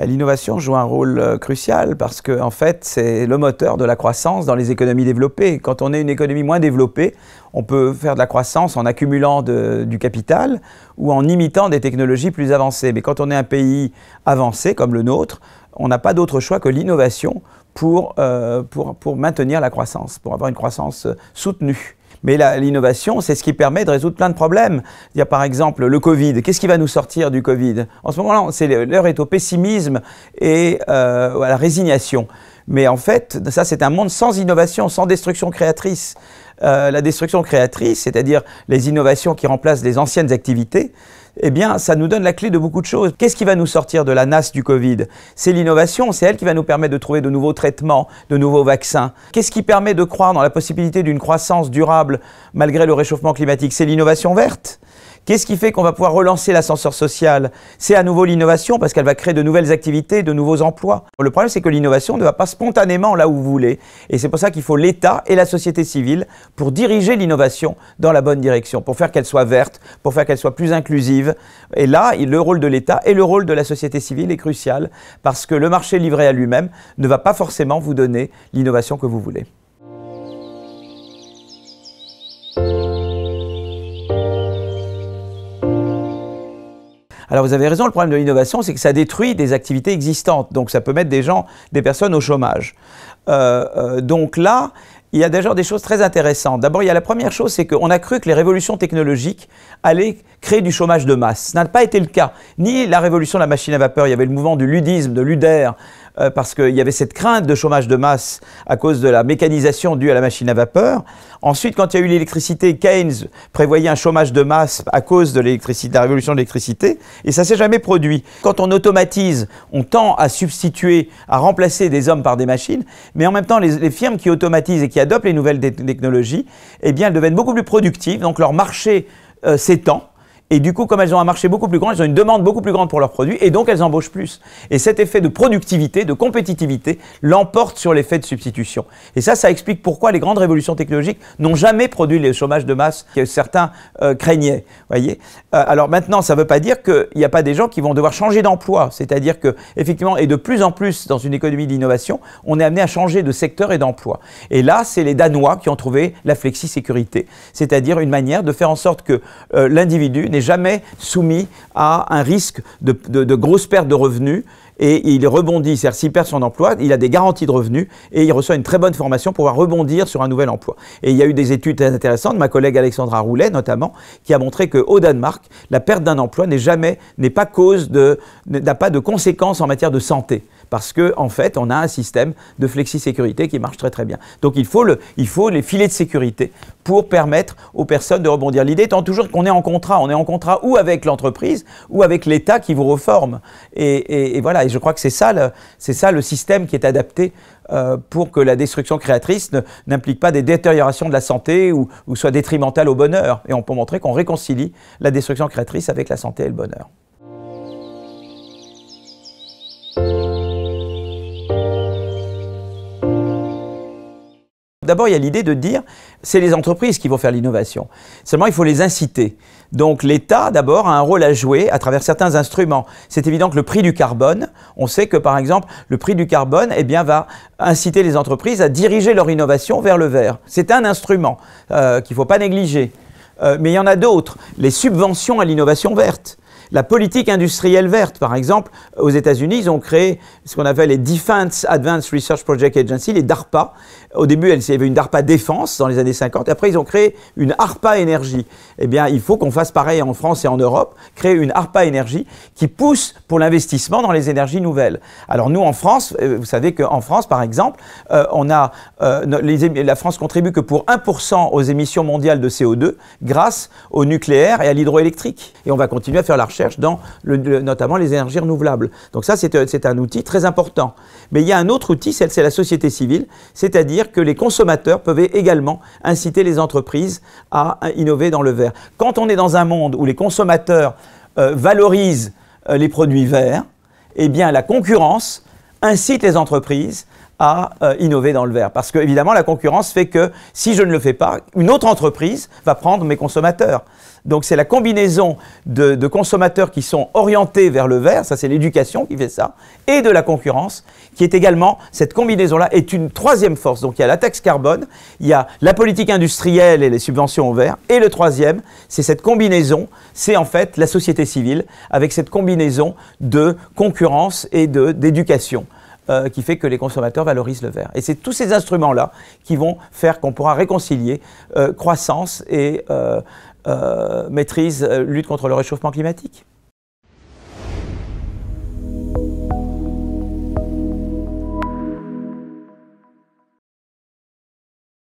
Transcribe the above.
L'innovation joue un rôle crucial parce que, en fait, c'est le moteur de la croissance dans les économies développées. Quand on est une économie moins développée, on peut faire de la croissance en accumulant du capital ou en imitant des technologies plus avancées. Mais quand on est un pays avancé comme le nôtre, on n'a pas d'autre choix que l'innovation pour maintenir la croissance, pour avoir une croissance soutenue. Mais l'innovation, c'est ce qui permet de résoudre plein de problèmes. Il y a par exemple le Covid. Qu'est-ce qui va nous sortir du Covid? En ce moment-là, l'heure est au pessimisme et à la résignation. Mais en fait, ça c'est un monde sans innovation, sans destruction créatrice. La destruction créatrice, c'est-à-dire les innovations qui remplacent les anciennes activités, eh bien, ça nous donne la clé de beaucoup de choses. Qu'est-ce qui va nous sortir de la nasse du Covid? C'est l'innovation, c'est elle qui va nous permettre de trouver de nouveaux traitements, de nouveaux vaccins. Qu'est-ce qui permet de croire dans la possibilité d'une croissance durable malgré le réchauffement climatique? C'est l'innovation verte. Qu'est-ce qui fait qu'on va pouvoir relancer l'ascenseur social? C'est à nouveau l'innovation parce qu'elle va créer de nouvelles activités, de nouveaux emplois. Le problème, c'est que l'innovation ne va pas spontanément là où vous voulez. Et c'est pour ça qu'il faut l'État et la société civile pour diriger l'innovation dans la bonne direction, pour faire qu'elle soit verte, pour faire qu'elle soit plus inclusive. Et là, le rôle de l'État et le rôle de la société civile est crucial parce que le marché livré à lui-même ne va pas forcément vous donner l'innovation que vous voulez. Alors vous avez raison, le problème de l'innovation, c'est que ça détruit des activités existantes. Donc ça peut mettre des personnes au chômage. Donc là, il y a déjà des choses très intéressantes. D'abord, il y a la première chose, c'est qu'on a cru que les révolutions technologiques allaient créer du chômage de masse. Ce n'a pas été le cas. Ni la révolution de la machine à vapeur, il y avait le mouvement du ludisme, de l'UDER, parce qu'il y avait cette crainte de chômage de masse à cause de la mécanisation due à la machine à vapeur. Ensuite, quand il y a eu l'électricité, Keynes prévoyait un chômage de masse à cause de l'électricité, de la révolution de l'électricité, et ça ne s'est jamais produit. Quand on automatise, on tend à substituer, à remplacer des hommes par des machines, mais en même temps, les firmes qui automatisent et qui adoptent les nouvelles technologies, eh bien, elles deviennent beaucoup plus productives, donc leur marché s'étend. Et du coup, comme elles ont un marché beaucoup plus grand, elles ont une demande beaucoup plus grande pour leurs produits et donc elles embauchent plus. Et cet effet de productivité, de compétitivité, l'emporte sur l'effet de substitution. Et ça explique pourquoi les grandes révolutions technologiques n'ont jamais produit le chômage de masse que certains craignaient. Voyez. Alors maintenant, ça ne veut pas dire qu'il n'y a pas des gens qui vont devoir changer d'emploi. C'est-à-dire que, effectivement, et de plus en plus dans une économie d'innovation, on est amené à changer de secteur et d'emploi. Et là, c'est les Danois qui ont trouvé la flexi-sécurité, c'est-à-dire une manière de faire en sorte que l'individu n'est jamais soumis à un risque de grosses pertes de revenus et il rebondit, c'est-à-dire s'il perd son emploi, il a des garanties de revenus et il reçoit une très bonne formation pour pouvoir rebondir sur un nouvel emploi. Et il y a eu des études très intéressantes, ma collègue Alexandra Roulet notamment, qui a montré qu'au Danemark, la perte d'un emploi n'a pas de conséquences en matière de santé. Parce qu'en fait, on a un système de flexi-sécurité qui marche très très bien. Donc il faut les filets de sécurité pour permettre aux personnes de rebondir. L'idée étant toujours qu'on est en contrat. On est en contrat ou avec l'entreprise ou avec l'État qui vous reforme. Et voilà, et je crois que c'est ça le système qui est adapté pour que la destruction créatrice n'implique pas des détériorations de la santé ou soit détrimentale au bonheur. Et on peut montrer qu'on réconcilie la destruction créatrice avec la santé et le bonheur. D'abord, il y a l'idée de dire c'est les entreprises qui vont faire l'innovation. Seulement, il faut les inciter. Donc, l'État, d'abord, a un rôle à jouer à travers certains instruments. C'est évident que le prix du carbone, on sait que, par exemple, le prix du carbone va inciter les entreprises à diriger leur innovation vers le vert. C'est un instrument qu'il ne faut pas négliger. Mais il y en a d'autres. Les subventions à l'innovation verte. La politique industrielle verte, par exemple, aux États-Unis, ils ont créé ce qu'on appelle les Defense Advanced Research Project Agency, les DARPA. Au début, il y avait une DARPA défense dans les années 50, et après ils ont créé une ARPA énergie. Eh bien, il faut qu'on fasse pareil en France et en Europe, créer une ARPA énergie qui pousse pour l'investissement dans les énergies nouvelles. Alors nous, en France, vous savez qu'en France, par exemple, la France contribue que pour 1% aux émissions mondiales de CO2 grâce au nucléaire et à l'hydroélectrique. Et on va continuer à faire la recherche dans notamment les énergies renouvelables. Donc ça, c'est un outil très important. Mais il y a un autre outil, c'est la société civile, c'est-à-dire que les consommateurs peuvent également inciter les entreprises à innover dans le vert. Quand on est dans un monde où les consommateurs valorisent les produits verts, eh bien la concurrence incite les entreprises à innover dans le verre. Parce que, évidemment, la concurrence fait que si je ne le fais pas, une autre entreprise va prendre mes consommateurs. Donc, c'est la combinaison de consommateurs qui sont orientés vers le verre, ça c'est l'éducation qui fait ça, et de la concurrence, qui est également, cette combinaison-là est une troisième force. Donc, il y a la taxe carbone, il y a la politique industrielle et les subventions au verre, et le troisième, c'est cette combinaison, c'est en fait la société civile, avec cette combinaison de concurrence et d'éducation. Qui fait que les consommateurs valorisent le verre. Et c'est tous ces instruments-là qui vont faire qu'on pourra réconcilier croissance et maîtrise, lutte contre le réchauffement climatique.